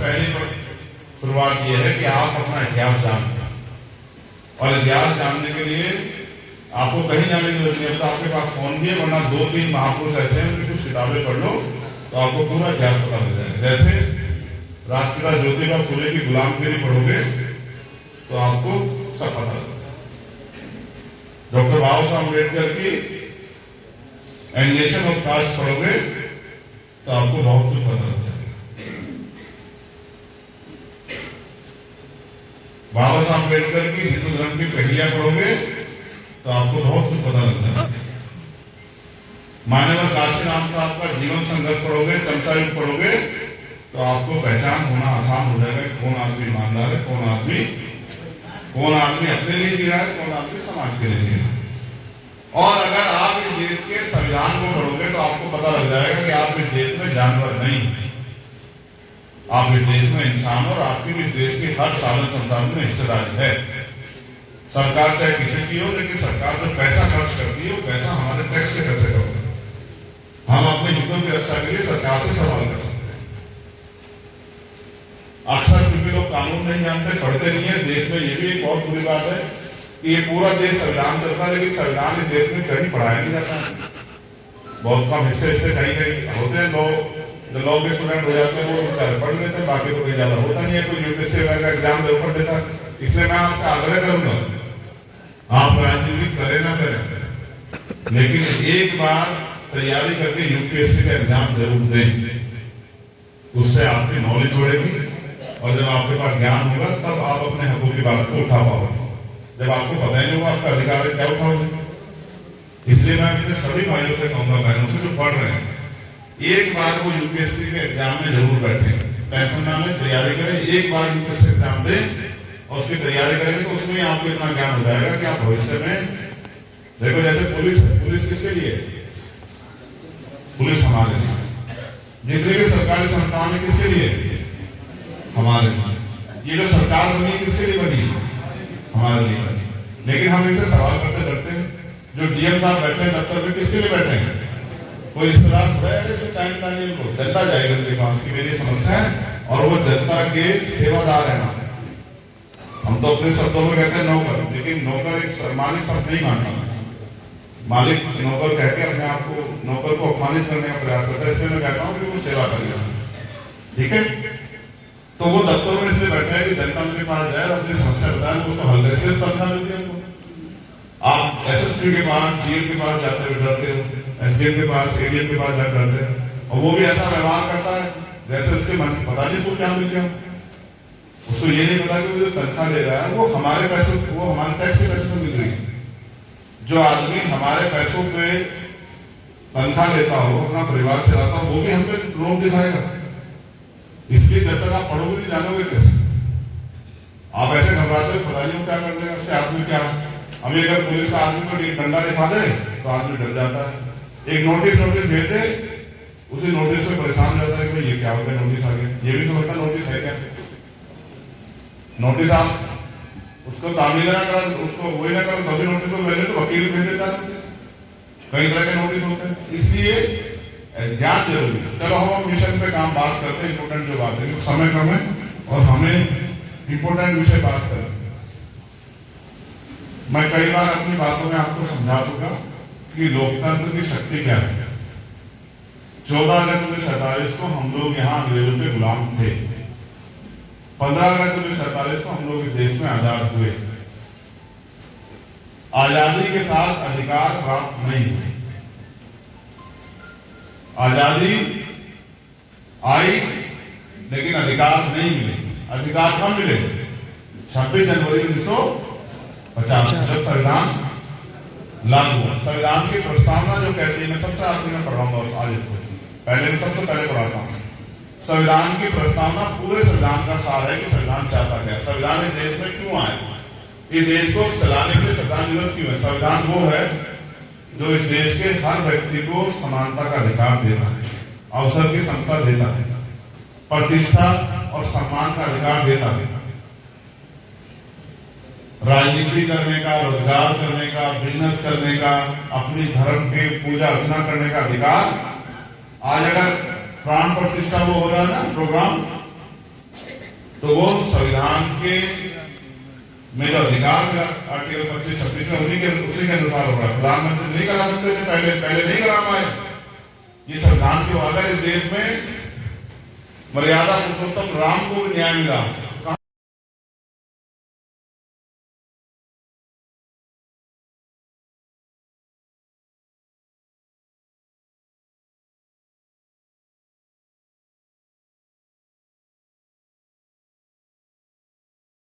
पहली शुरुआत यह है कि आप अपना इतिहास जानें, और इतिहास जानने के लिए आपको कहीं जाने की जरूरत नहीं है। तो आपके पास फोन भी है, वरना 2-3 महापुरुष ऐसे हैं उनकी कुछ किताबें पढ़ लो तो आपको पूरा इतिहास पता लग जाएगा। जैसे राष्ट्रपिता ज्योतिबा फुले की गुलामगिरी पढ़ोगे तो आपको सब पता लगेगा। डॉक्टर बाबा साहब अम्बेडकर की एलिगेशन ऑफ कास्ट पढ़ोगे तो आपको बहुत कुछ पता लग जाएगा। बाबा साहब अम्बेडकर की हिंदू धर्म की पहलियां पढ़ोगे तो आपको बहुत कुछ पता लगता है। मान्यवर काशीराम साहब का जीवन संघर्ष पढ़ोगे, चमचा युग पढ़ोगे तो आपको पहचान होना आसान हो जाएगा कि कौन आदमी ईमानदार है, कौन आदमी अपने लिए जी रहा है, कौन आदमी समाज के लिए जी रहा है। और अगर आप इस देश के संविधान को पढ़ोगे तो आपको पता लग जाएगा कि आप इस देश में जानवर नहीं, आप इस देश में इंसान हो और आपकी भी इस देश के हर साधन संसाधन में हिस्सेदारी है। सरकार चाहे किसी की हो, लेकिन सरकार जो पैसा खर्च करती है वो पैसा हमारे टैक्स के खर्चे का होता है। हम अपने हितों की रक्षा के लिए सरकार से सवाल कर सकते हैं। अक्सर क्योंकि लोग कानून नहीं जानते, पढ़ते नहीं है। देश में ये भी एक बहुत बुरी बात है कि ये पूरा देश संविधान चलता है, लेकिन संविधान इस देश में कहीं पढ़ाया नहीं जाता है। बहुत कम हिस्से कहीं होते हैं। लोग जो लॉ के स्टूडेंट हो जाते हैं वो पढ़ लेते हैं, बाकी तो कोई ज्यादा होता नहीं है। कोई यूपीएससी का एग्जाम दे पढ़ लेता है। इसलिए मैं आपसे आग्रह करूंगा, आप राजनीति करें ना करें, लेकिन एक बार तैयारी करके यूपीएससी का एग्जाम जरूर दें। उससे आपकी नॉलेज बढ़ेगी और जब आपके पास ज्ञान होगा तब आप अपने हकों की बात को उठा पाओगे। जब आपको पता ही नहीं होगा आपका अधिकार है, क्या उठाओगे? इसलिए मैं अपने सभी भाइयों से कहूंगा, बहनों से जो पढ़ रहे हैं, एक बार वो यूपीएससी के एग्जाम में जरूर बैठे, टेंशन ना लें, तैयारी करें। एक बार यूपीएससी एग्जाम दें और उसकी तैयारी करेंगे तो उसमें आपको इतना ज्ञान हो जाएगा कि आप भविष्य में देखो। जैसे पुलिस किसके लिए? पुलिस हमारे लिए। जितने भी सरकारी संस्थान है किसके लिए? हमारे लिए। ये जो सरकार बनी किसके लिए बनी? हमारे लिए बनी। लेकिन हम इनसे सवाल करते डरते हैं। जो डीएम साहब बैठे हैं दफ्तर में, किसके लिए बैठे हैं? कोई रिश्तेदार थोड़ा है को जनता जाएगी उनके पास की मेरी समस्या है, और वो जनता के सेवादार है ना। हम तो अपने शब्दों में कहते हैं नौकर, लेकिन नौकर एक सम्मानित शब्द नहीं मानता। मालिक नौकर कहकर अपने आप को नौकर को अपमानित करने का प्रयास करता है। इसलिए मैं कहता हूँ कि वो सेवा करेगा, ठीक है। तो वो दफ्तर में इसलिए बैठा है कि जनता के पास जाए और अपनी समस्या बताए, उसको हल करे। इसलिए तनख्वाह मिलती है उनको। आप एसएसपी के पास, डीएम के पास जाते हुए डरते हो, एसडीएम के पास, एडीएम के पास जाकर डरते हैं, और वो भी ऐसा व्यवहार करता है जैसे उसके मन पता नहीं उसको क्या मिल गया। उसको ये नहीं पता कि वो जो तनख्वाह ले रहा है वो हमारे पैसों, वो हमारे टैक्स के पैसों से मिल रही है। जो आदमी हमारे पैसों पे तनख्वाह लेता हो, अपना परिवार चलाता हो, वो भी हम पे लोभ दिखाएगा। इसलिए जब तक आप पढ़ोगे नहीं जानोगे कैसे? आप ऐसे घबराते हो, पता नहीं क्या कर देगा उसके आदमी क्या। अभी अगर पुलिस का आदमी को डंडा दिखा दे तो आदमी डर जाता है। एक नोटिस भेज दे, उसी नोटिस से परेशान हो जाता है कि ये क्या हो गया, नोटिस आ गया। ये भी समझता नोटिस है क्या? नोटिस आप उसको तामील ना कर, उसको वही ना करो, कभी नोटिस को वैसे तो वकील भेज देता है। कई तरह के नोटिस होते हैं, इसलिए ज्ञान जरूरी है। चलो हम मिशन पे काम बात करते हैं। इंपोर्टेंट जो बात है, समय कम है और हमें इंपोर्टेंट विषय बात करें। मैं कई बार अपनी बातों में आपको समझा चुका कि लोकतंत्र की शक्ति क्या है। 14 अगस्त 1947 को हम लोग यहाँ अंग्रेजों के गुलाम थे। 15 अगस्त 1947 को हम लोग इस देश में आजाद हुए। आजादी के साथ अधिकार प्राप्त नहीं हुए। आजादी आई लेकिन अधिकार नहीं मिले। अधिकार कब मिले? 26 जनवरी 1950 जब संविधान लागू हुआ। संविधान की प्रस्तावना जो कहती है, मैं सबसे आखिर में पढ़ाऊंगा आज इसको, पहले मैं सबसे पहले पढ़ाता हूँ। संविधान की प्रस्तावना पूरे संविधान का सार है कि संविधान चाहता क्या, संविधान इस देश में क्यों आया, इस देश को चलाने के लिए संविधान जरूरत क्यों है। संविधान वो है जो इस देश के हर व्यक्ति को समानता का अधिकार देता है, अवसर की समता देता है, प्रतिष्ठा और सम्मान का अधिकार देता है, राजनीति करने का, रोजगार करने का, बिजनेस करने का, अपनी धर्म की पूजा अर्चना करने का अधिकार। आज अगर प्राण प्रतिष्ठा वो हो रहा है ना प्रोग्राम, तो वो संविधान के में जो अधिकार का आर्टिकल 25-26 में उसी के अनुसार हो रहा है। प्रधानमंत्री नहीं करा सकते थे, पहले नहीं करा पाए। ये संविधान के अगर इस देश में मर्यादा पुरुषोत्तम राम को भी न्याय मिला,